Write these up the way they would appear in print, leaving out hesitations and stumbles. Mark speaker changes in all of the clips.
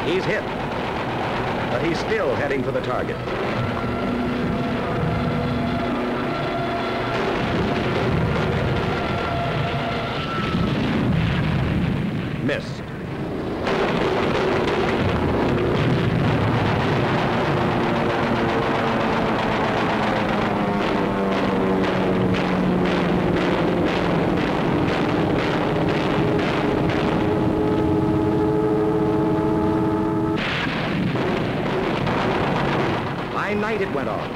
Speaker 1: He's hit, but he's still heading for the target. Missed. By night it went on.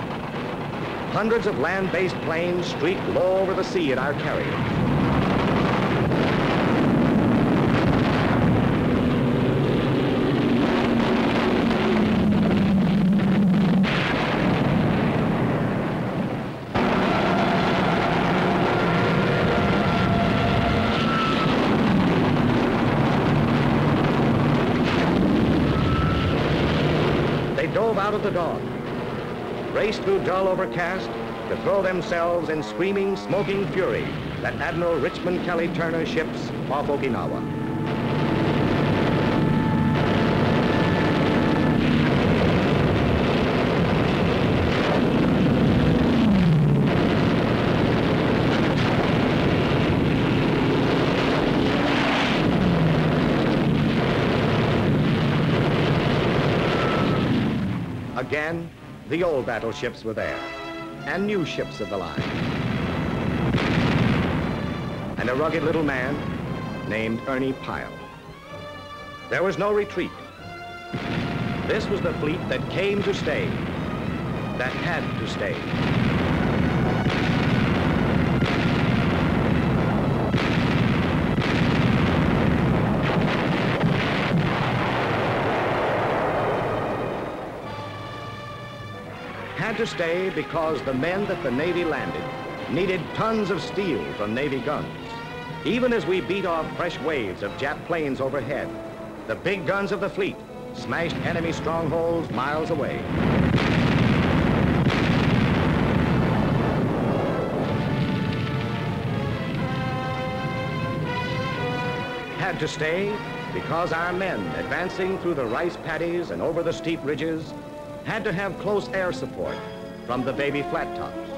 Speaker 1: Hundreds of land-based planes streaked low over the sea at our carrier. Dove out of the dawn, raced through dull overcast to throw themselves in screaming, smoking fury at Admiral Richmond Kelly Turner's ships off Okinawa. Again, the old battleships were there, and new ships of the line. And a rugged little man named Ernie Pyle. There was no retreat. This was the fleet that came to stay, that had to stay. Had to stay because the men that the Navy landed needed tons of steel from Navy guns. Even as we beat off fresh waves of Jap planes overhead, the big guns of the fleet smashed enemy strongholds miles away. Had to stay because our men advancing through the rice paddies and over the steep ridges had to have close air support from the baby flat tops.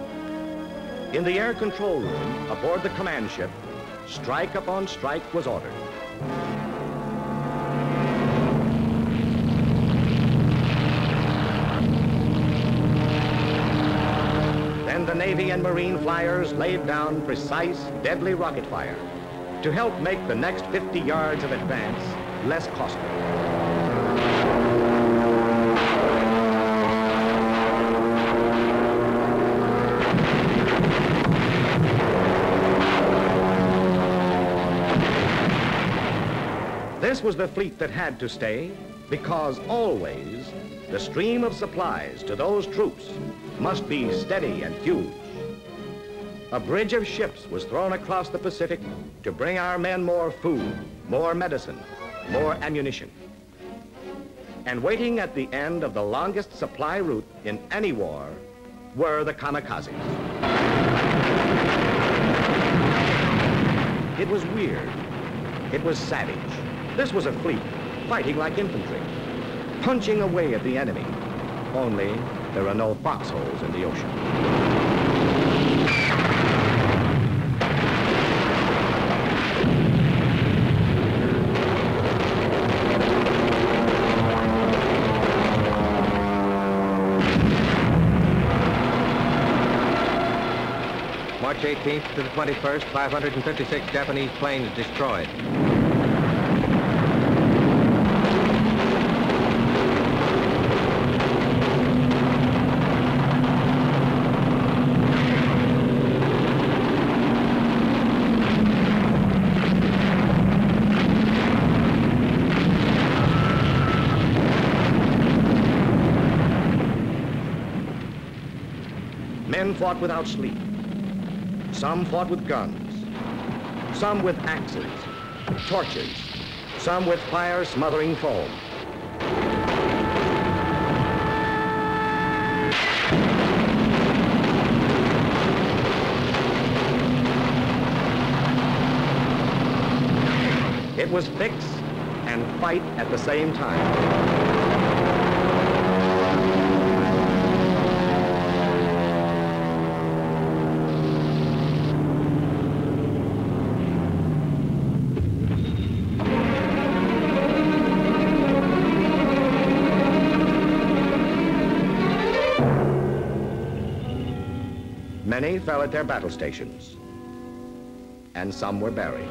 Speaker 1: In the air control room aboard the command ship, strike upon strike was ordered. Then the Navy and Marine flyers laid down precise, deadly rocket fire to help make the next 50 yards of advance less costly. This was the fleet that had to stay because always the stream of supplies to those troops must be steady and huge. A bridge of ships was thrown across the Pacific to bring our men more food, more medicine, more ammunition. And waiting at the end of the longest supply route in any war were the kamikazes. It was weird. It was savage. This was a fleet fighting like infantry, punching away at the enemy. Only there are no foxholes in the ocean.
Speaker 2: March 18th to the 21st, 556 Japanese planes destroyed.
Speaker 1: Men fought without sleep. Some fought with guns. Some with axes, torches. Some with fire-smothering foam. It was fix and fight at the same time. Many fell at their battle stations, and some were buried.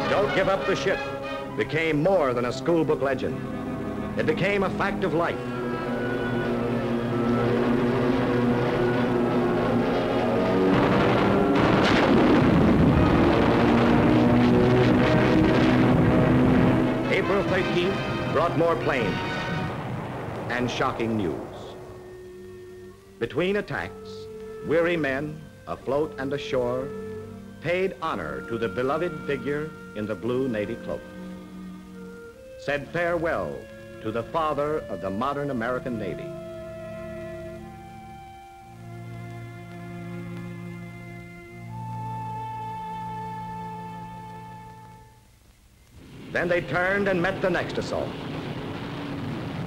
Speaker 1: Don't Give Up the Ship became more than a schoolbook legend. It became a fact of life. April 13th brought more planes and shocking news. Between attacks, weary men, afloat and ashore, paid honor to the beloved figure in the blue Navy cloak, said farewell to the father of the modern American Navy. Then they turned and met the next assault.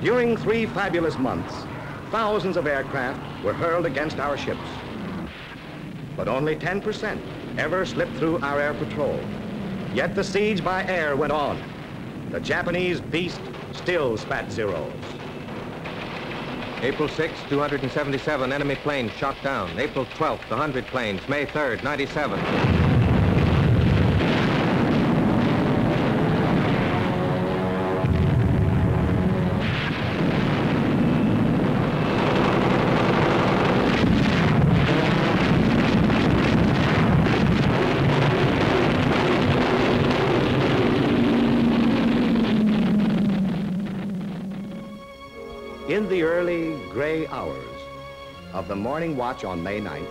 Speaker 1: During 3 fabulous months, thousands of aircraft were hurled against our ships, but only 10% ever slipped through our air patrol. Yet the siege by air went on. The Japanese beast still spat zeros.
Speaker 2: April 6th, 277 enemy planes shot down. April 12th, 100 planes. May 3rd, 97.
Speaker 1: In the early gray hours of the morning watch on May 9th,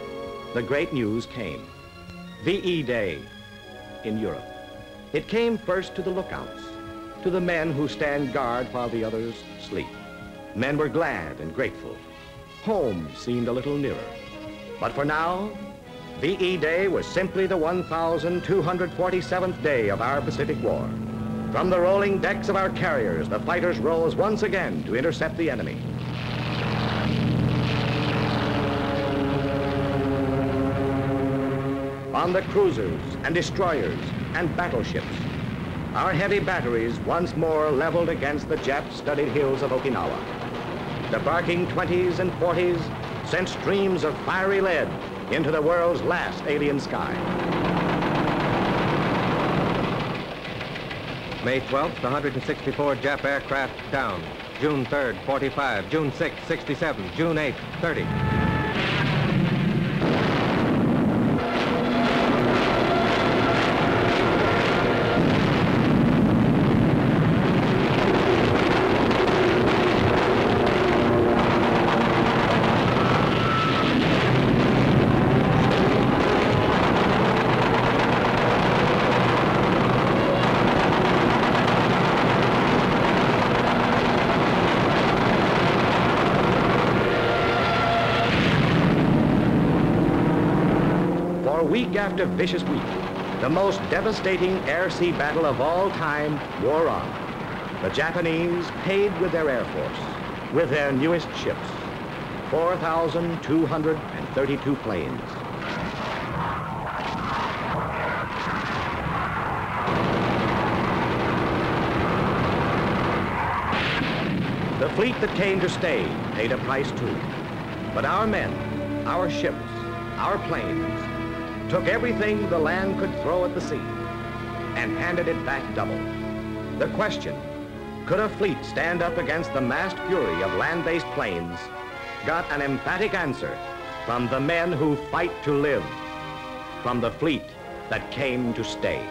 Speaker 1: the great news came. VE Day in Europe. It came first to the lookouts, to the men who stand guard while the others sleep. Men were glad and grateful. Home seemed a little nearer. But for now, VE Day was simply the 1,247th day of our Pacific War. From the rolling decks of our carriers, the fighters rose once again to intercept the enemy. On the cruisers and destroyers and battleships, our heavy batteries once more leveled against the Jap-studded hills of Okinawa. The barking 20s and 40s sent streams of fiery lead into the world's last alien sky.
Speaker 2: May 12th, 164 Jap aircraft down. June 3rd, 45. June 6th, 67. June 8th, 30.
Speaker 1: Week after vicious week, the most devastating air-sea battle of all time wore on. The Japanese paid with their Air Force, with their newest ships, 4,232 planes. The fleet that came to stay paid a price too. But our men, our ships, our planes, took everything the land could throw at the sea and handed it back double. The question, could a fleet stand up against the massed fury of land-based planes, got an emphatic answer from the men who fight to live, from the fleet that came to stay.